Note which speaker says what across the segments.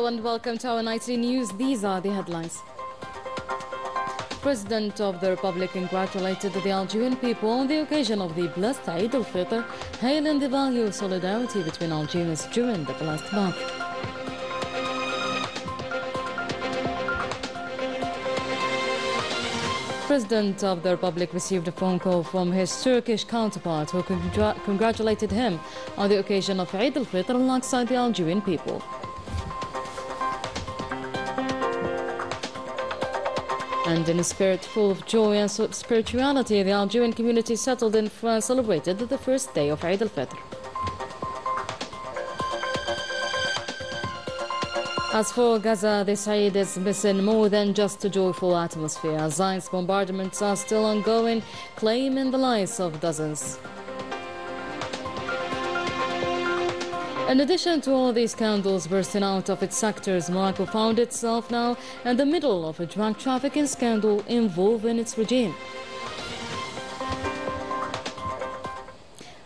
Speaker 1: Hello and welcome to our nightly news. These are the headlines. President of the Republic congratulated the Algerian people on the occasion of the blessed Eid al-Fitr, hailing the value of solidarity between Algerians during the blessed month. President of the Republic received a phone call from his Turkish counterpart who congratulated him on the occasion of Eid al-Fitr alongside the Algerian people. And in a spirit full of joy and spirituality, the Algerian community settled in France celebrated the first day of Eid al-Fitr. As for Gaza, this Eid is missing more than just a joyful atmosphere. Zion's bombardments are still ongoing, claiming the lives of dozens. In addition to all these candles bursting out of its sectors, Morocco found itself now in the middle of a drug trafficking scandal involving its regime.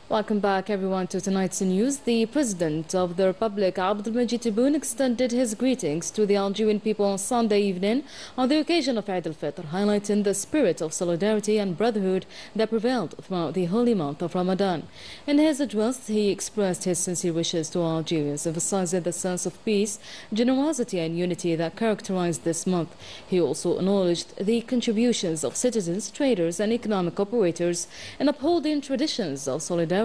Speaker 1: Welcome back, everyone, to tonight's news. The President of the Republic, Abdelmajid Tebboune, extended his greetings to the Algerian people on Sunday evening on the occasion of Eid al-Fitr, highlighting the spirit of solidarity and brotherhood that prevailed throughout the holy month of Ramadan. In his address, he expressed his sincere wishes to Algerians, emphasizing the sense of peace, generosity and unity that characterized this month. He also acknowledged the contributions of citizens, traders and economic operators in upholding traditions of solidarity.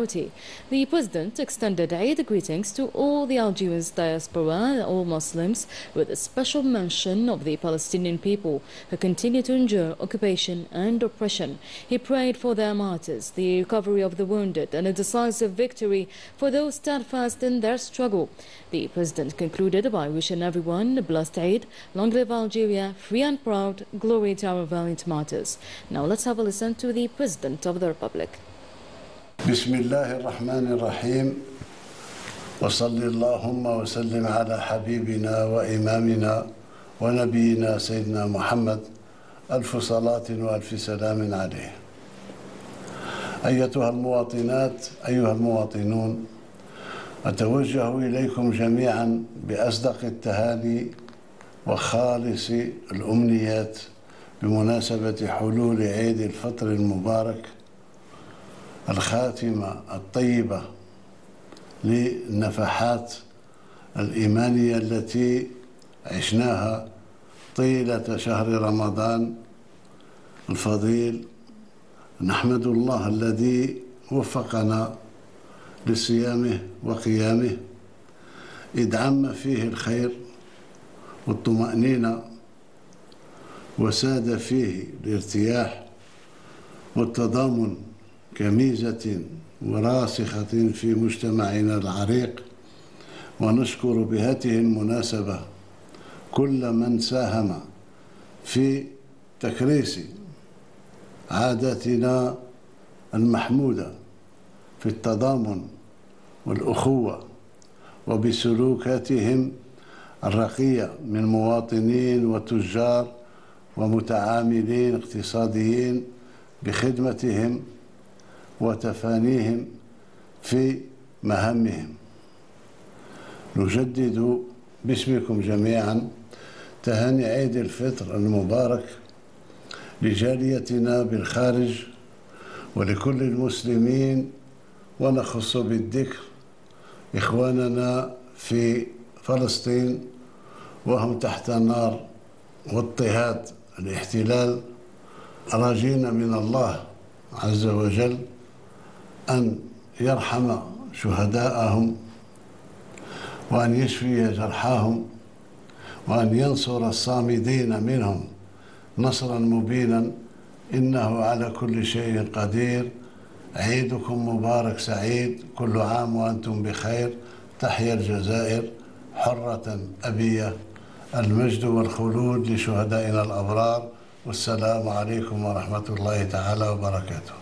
Speaker 1: The President extended Eid greetings to all the Algerian diaspora and all Muslims, with a special mention of the Palestinian people who continue to endure occupation and oppression. He prayed for their martyrs, the recovery of the wounded and a decisive victory for those steadfast in their struggle. The President concluded by wishing everyone a blessed Eid. Long live Algeria, free and proud, glory to our valiant martyrs. Now let's have a listen to the President of the Republic.
Speaker 2: بسم الله الرحمن الرحيم وصلى اللهم وسلم على حبيبنا وإمامنا ونبينا سيدنا محمد ألف صلاة وألف سلام عليه. أيتها المواطنات أيها المواطنون، أتوجه إليكم جميعا بأصدق التهاني وخالص الأمنيات بمناسبة حلول عيد الفطر المبارك، الخاتمة الطيبة للنفحات الإيمانية التي عشناها طيلة شهر رمضان الفضيل. نحمد الله الذي وفقنا لصيامه وقيامه، إذ عم فيه الخير والطمأنينة وساد فيه الارتياح والتضامن كميزة وراسخة في مجتمعنا العريق. ونشكر بهذه المناسبة كل من ساهم في تكريس عاداتنا المحمودة في التضامن والأخوة، وبسلوكاتهم الرقية من مواطنين وتجار ومتعاملين اقتصاديين بخدمتهم وتفانيهم في مهامهم. نجدد باسمكم جميعا تهاني عيد الفطر المبارك لجاليتنا بالخارج ولكل المسلمين، ونخص بالذكر إخواننا في فلسطين وهم تحت نار واضطهاد الاحتلال، راجين من الله عز وجل أن يرحم شهداءهم وأن يشفي جرحاهم وأن ينصر الصامدين منهم نصرا مبينا، إنه على كل شيء قدير. عيدكم مبارك سعيد، كل عام وأنتم بخير. تحيا الجزائر حرة أبية، المجد والخلود لشهدائنا الأبرار، والسلام عليكم ورحمة الله تعالى وبركاته.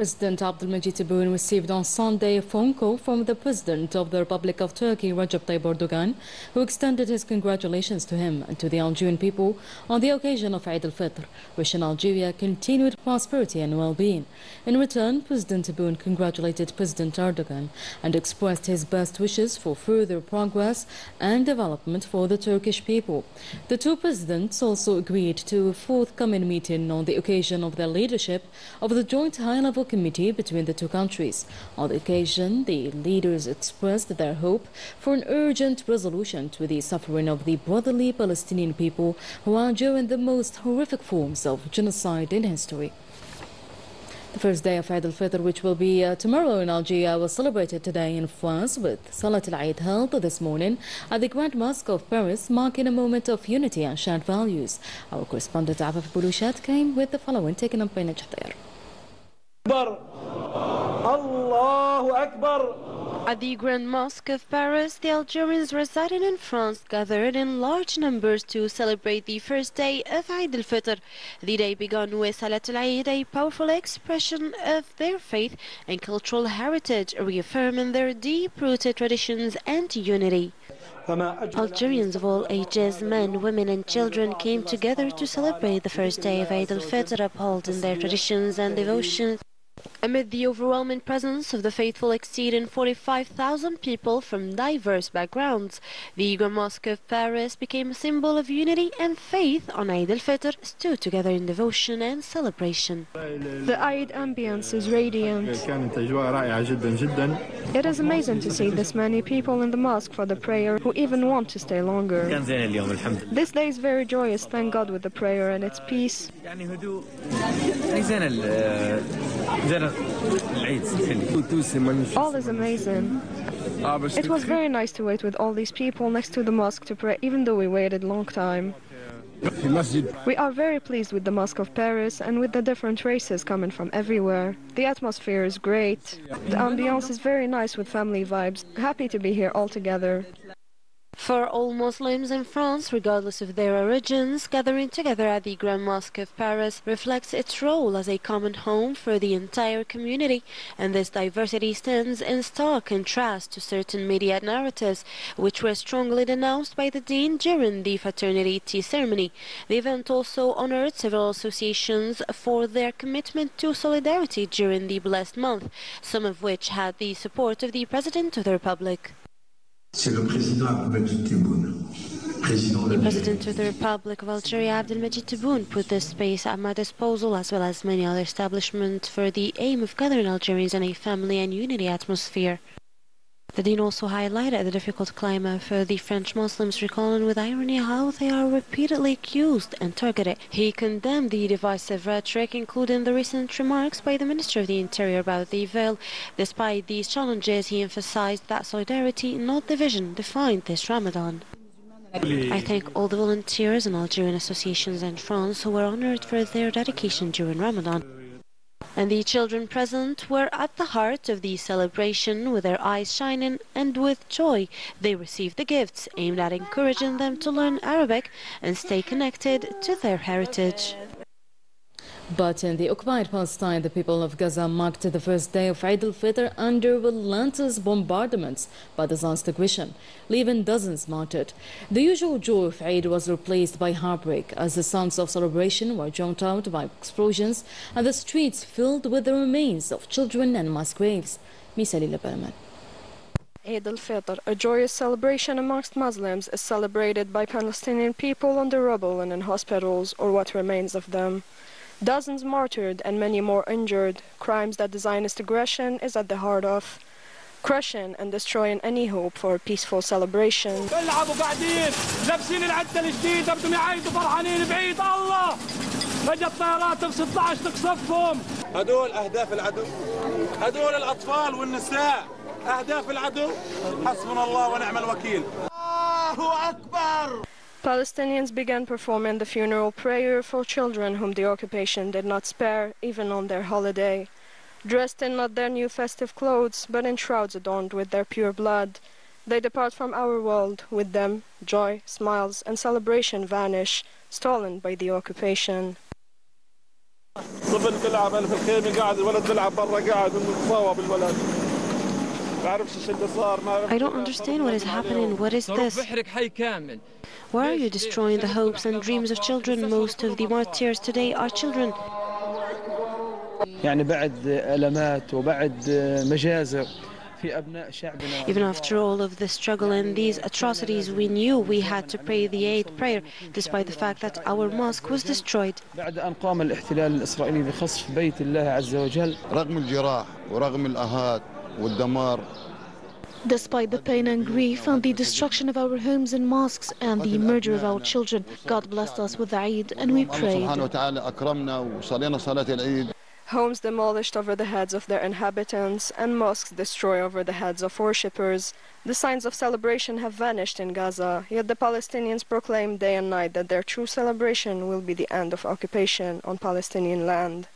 Speaker 1: President Abdulmajid Tebboune received on Sunday a phone call from the President of the Republic of Turkey, Recep Tayyip Erdogan, who extended his congratulations to him and to the Algerian people on the occasion of Eid al-Fitr, wishing Algeria continued prosperity and well-being. In return, President Tebboune congratulated President Erdogan and expressed his best wishes for further progress and development for the Turkish people. The two presidents also agreed to a forthcoming meeting on the occasion of the leadership of the joint high-level committee between the two countries. On the occasion, the leaders expressed their hope for an urgent resolution to the suffering of the brotherly Palestinian people who are enduring the most horrific forms of genocide in history. The first day of Eid al-Fitr, which will be tomorrow in Algeria, was celebrated today in France with Salat al-Eid held this morning at the Grand Mosque of Paris, marking a moment of unity and shared values. Our correspondent Afaf Boulouchat came with the following, taken up by Najh.
Speaker 3: Allahu Akbar.
Speaker 4: At the Grand Mosque of Paris, the Algerians residing in France gathered in large numbers to celebrate the first day of Eid al-Fitr. The day began with Salat al-Eid, a powerful expression of their faith and cultural heritage, reaffirming their deep-rooted traditions and unity. Algerians of all ages, men, women and children came together to celebrate the first day of Eid al-Fitr, upholding their traditions and devotions. Amid the overwhelming presence of the faithful exceeding 45,000 people from diverse backgrounds, the Grand Mosque of Paris became a symbol of unity and faith on Eid al-Fitr, stood together in devotion and celebration.
Speaker 5: The Eid ambience is radiant. It is amazing to see this many people in the mosque for the prayer who even want to stay longer. This day is very joyous, thank God, with the prayer and its peace. All is amazing. It was very nice to wait with all these people next to the mosque to pray, even though we waited a long time. We are very pleased with the Mosque of Paris and with the different races coming from everywhere. The atmosphere is great. The ambiance is very nice with family vibes. Happy to be here all together.
Speaker 4: For all Muslims in France, regardless of their origins, gathering together at the Grand Mosque of Paris reflects its role as a common home for the entire community, and this diversity stands in stark contrast to certain media narratives, which were strongly denounced by the Dean during the fraternity tea ceremony. The event also honored several associations for their commitment to solidarity during the blessed month, some of which had the support of the President of the Republic.
Speaker 6: The
Speaker 4: President of the Republic of Algeria, Abdulmajid Tebboune, put this space at my disposal, as well as many other establishments, for the aim of gathering Algerians in a family and unity atmosphere. The Dean also highlighted the difficult climate for the French Muslims, recalling with irony how they are repeatedly accused and targeted. He condemned the divisive rhetoric, including the recent remarks by the Minister of the Interior about the veil. Despite these challenges, he emphasized that solidarity, not division, defined this Ramadan. I thank all the volunteers and Algerian associations in France who were honored for their dedication during Ramadan. And the children present were at the heart of the celebration, with their eyes shining, and with joy they received the gifts aimed at encouraging them to learn Arabic and stay connected to their heritage.
Speaker 1: But in the occupied Palestine, the people of Gaza marked the first day of Eid al-Fitr under relentless bombardments by the Zionist aggression, leaving dozens martyred. The usual joy of Eid was replaced by heartbreak as the sounds of celebration were drowned out by explosions and the streets filled with the remains of children and mass graves. Misali Leberman.
Speaker 5: Eid al-Fitr, a joyous celebration amongst Muslims, is celebrated by Palestinian people on the rubble and in hospitals, or what remains of them. Dozens martyred and many more injured, crimes that the Zionist aggression is at the heart of, crushing and destroying any hope for a peaceful celebration.
Speaker 3: هدول أهداف العدو، هدول الأطفال والنساء أهداف العدو. حسبنا الله ونعم الوكيل. الله أكبر.
Speaker 5: Palestinians began performing the funeral prayer for children whom the occupation did not spare, even on their holiday. Dressed in not their new festive clothes, but in shrouds adorned with their pure blood, they depart from our world. With them, joy, smiles, and celebration vanish, stolen by the occupation.
Speaker 3: طفل بيلعب انا في الخيمه قاعد الولد بيلعب برا قاعد متصاوب الولد.
Speaker 4: I don't understand what is happening. What is this? Why are you destroying the hopes and dreams of children? Most of the martyrs today are children.
Speaker 6: يعني بعد ألمات وبعد مجازر في أبناء شعبنا.
Speaker 4: Even after all of the struggle and these atrocities, we knew we had to pray the eighth prayer, despite the fact that our mosque was destroyed.
Speaker 6: بعد أن قام الاحتلال الإسرائيلي بخسف بيت الله عز وجل.
Speaker 7: رغم الجراح ورغم الآهات والدمار.
Speaker 8: Despite the pain and grief and the destruction of our homes and mosques and the murder of our children, God blessed us with the Eid and we prayed.
Speaker 5: Homes demolished over the heads of their inhabitants and mosques destroyed over the heads of worshippers. The signs of celebration have vanished in Gaza, yet the Palestinians proclaim day and night that their true celebration will be the end of occupation on Palestinian land.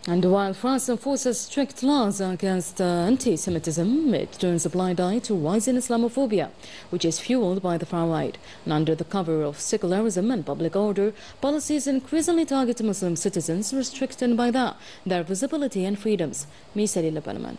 Speaker 1: And while France enforces strict laws against anti-Semitism, it turns a blind eye to rising Islamophobia, which is fueled by the far right. And under the cover of secularism and public order, policies increasingly target Muslim citizens, restricting by that their visibility and freedoms. Misali Lebanon.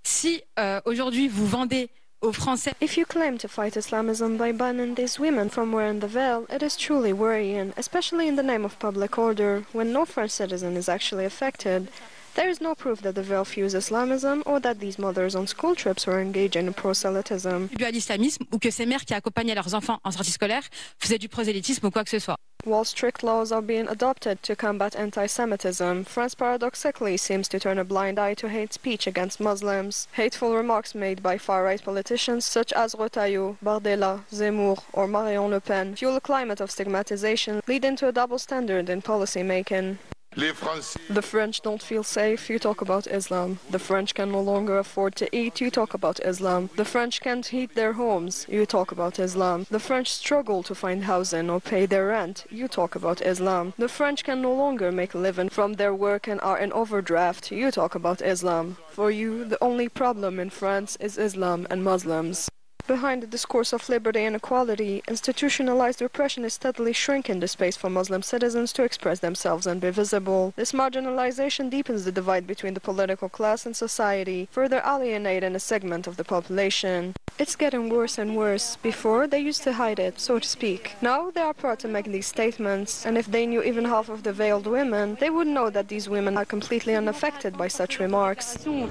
Speaker 9: Si aujourd'hui vous vendez aux Français.
Speaker 5: If you claim to fight Islamism by banning these women from wearing the veil, it is truly worrying, especially in the name of public order, when no French citizen is actually affected. There is no proof that the veil fuels Islamism or that these mothers on school trips were engaging in proselytism.
Speaker 9: À l'islamisme ou que ces mères qui accompagnaient leurs enfants en sortie scolaire faisaient du prosélytisme ou quoi que ce soit.
Speaker 5: While strict laws are being adopted to combat anti-Semitism, France paradoxically seems to turn a blind eye to hate speech against Muslims. Hateful remarks made by far-right politicians such as Retailleau, Bardella, Zemmour or Marion Le Pen fuel a climate of stigmatization, leading to a double standard in policy making. The French don't feel safe, you talk about Islam. The French can no longer afford to eat, you talk about Islam. The French can't heat their homes, you talk about Islam. The French struggle to find housing or pay their rent, you talk about Islam. The French can no longer make a living from their work and are in overdraft, you talk about Islam. For you, the only problem in France is Islam and Muslims. Behind the discourse of liberty and equality, institutionalized repression is steadily shrinking the space for Muslim citizens to express themselves and be visible. This marginalization deepens the divide between the political class and society, further alienating a segment of the population. It's getting worse and worse. Before, they used to hide it, so to speak. Now, they are proud to make these statements, and if they knew even half of the veiled women, they would know that these women are completely unaffected by such remarks. We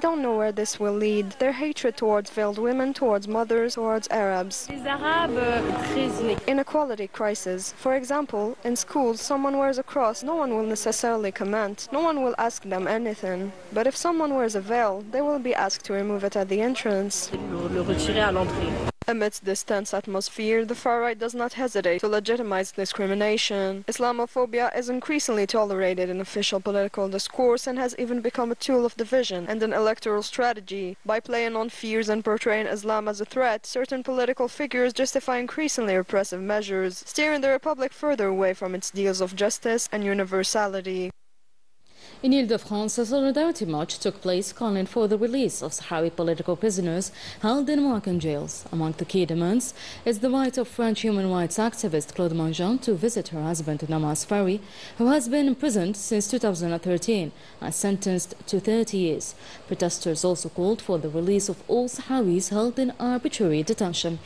Speaker 5: don't know where this will lead. Their hatred towards veiled women, towards mothers, towards Arabs. Inequality crisis. For example, in schools, someone wears a cross, no one will necessarily comment. No one will ask them anything. But if someone wears a veil, they will be asked to remove it at the entrance. Amidst this tense atmosphere, the far right does not hesitate to legitimize discrimination. Islamophobia is increasingly tolerated in official political discourse and has even become a tool of division and an electoral strategy. By playing on fears and portraying Islam as a threat, certain political figures justify increasingly repressive measures, steering the republic further away from its ideals of justice and universality.
Speaker 1: In Ile-de-France, a solidarity march took place calling for the release of Sahrawi political prisoners held in Moroccan jails. Among the key demands is the right of French human rights activist Claude Mangean to visit her husband Namas Fari, who has been imprisoned since 2013 and sentenced to 30 years. Protesters also called for the release of all Sahrawis held in arbitrary detention.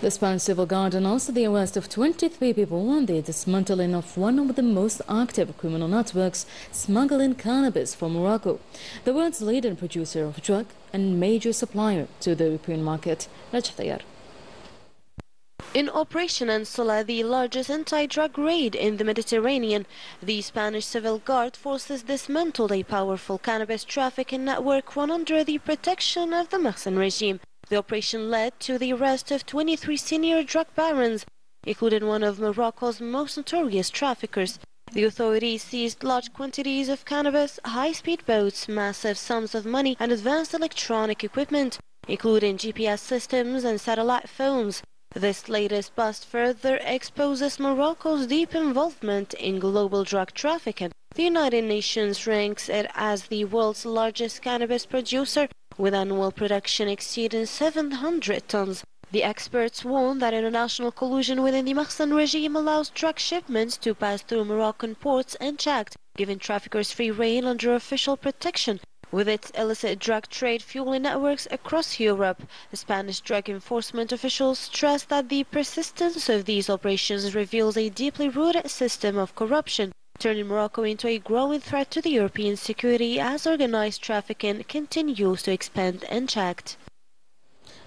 Speaker 1: The Spanish Civil Guard announced the arrest of 23 people and the dismantling of one of the most active criminal networks smuggling cannabis from Morocco, the world's leading producer of drug and major supplier to the European market.
Speaker 4: In Operation Ansula, the largest anti-drug raid in the Mediterranean, the Spanish Civil Guard forces dismantled a powerful cannabis trafficking network run under the protection of the Mersin regime. The operation led to the arrest of 23 senior drug barons, including one of Morocco's most notorious traffickers. The authorities seized large quantities of cannabis, high-speed boats, massive sums of money, and advanced electronic equipment, including GPS systems and satellite phones. This latest bust further exposes Morocco's deep involvement in global drug trafficking. The United Nations ranks it as the world's largest cannabis producer, with annual production exceeding 700 tons. The experts warn that international collusion within the Mahsen regime allows drug shipments to pass through Moroccan ports unchecked, giving traffickers free rein under official protection. With its illicit drug trade fueling networks across Europe, the Spanish drug enforcement officials stress that the persistence of these operations reveals a deeply rooted system of corruption, turning Morocco into a growing threat to the European security as organized trafficking continues to expand unchecked.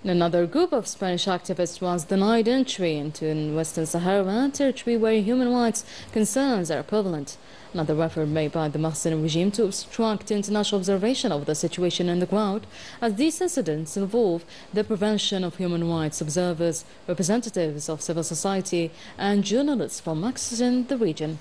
Speaker 1: Another group of Spanish activists was denied entry into Western Sahara territory where human rights concerns are prevalent. Another effort made by the Mahsen regime to obstruct international observation of the situation on the ground, as these incidents involve the prevention of human rights observers, representatives of civil society and journalists from access in the region.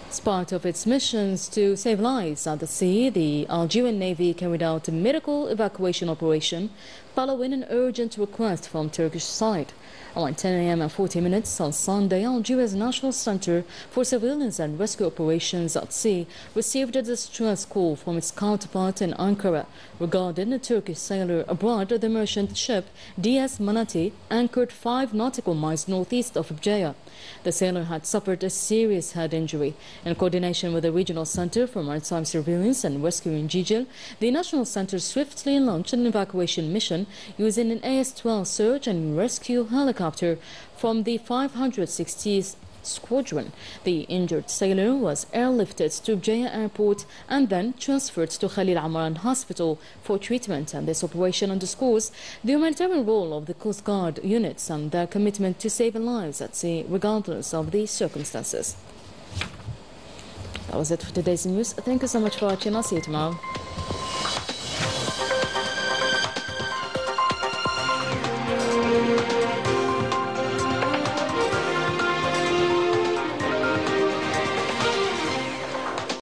Speaker 1: As part of its missions to save lives at the sea, the Algerian Navy carried out a medical evacuation operation following an urgent request from Turkish side. Around 10 a.m. and 40 minutes on Sunday, Algeria's National Center for Surveillance and Rescue Operations at Sea received a distress call from its counterpart in Ankara regarding a Turkish sailor aboard the merchant ship DS Manati, anchored 5 nautical miles northeast of Bjaya. The sailor had suffered a serious head injury. In coordination with the Regional Center for Maritime Surveillance and Rescue in Jijil, the National Center swiftly launched an evacuation mission using an AS-12 search and rescue helicopter from the 560th Squadron. The injured sailor was airlifted to Bjaya Airport and then transferred to Khalil Amran Hospital for treatment. And this operation underscores the humanitarian role of the Coast Guard units and their commitment to saving lives at sea regardless of the circumstances. That was it for today's news. Thank you so much for watching. I'll see you tomorrow.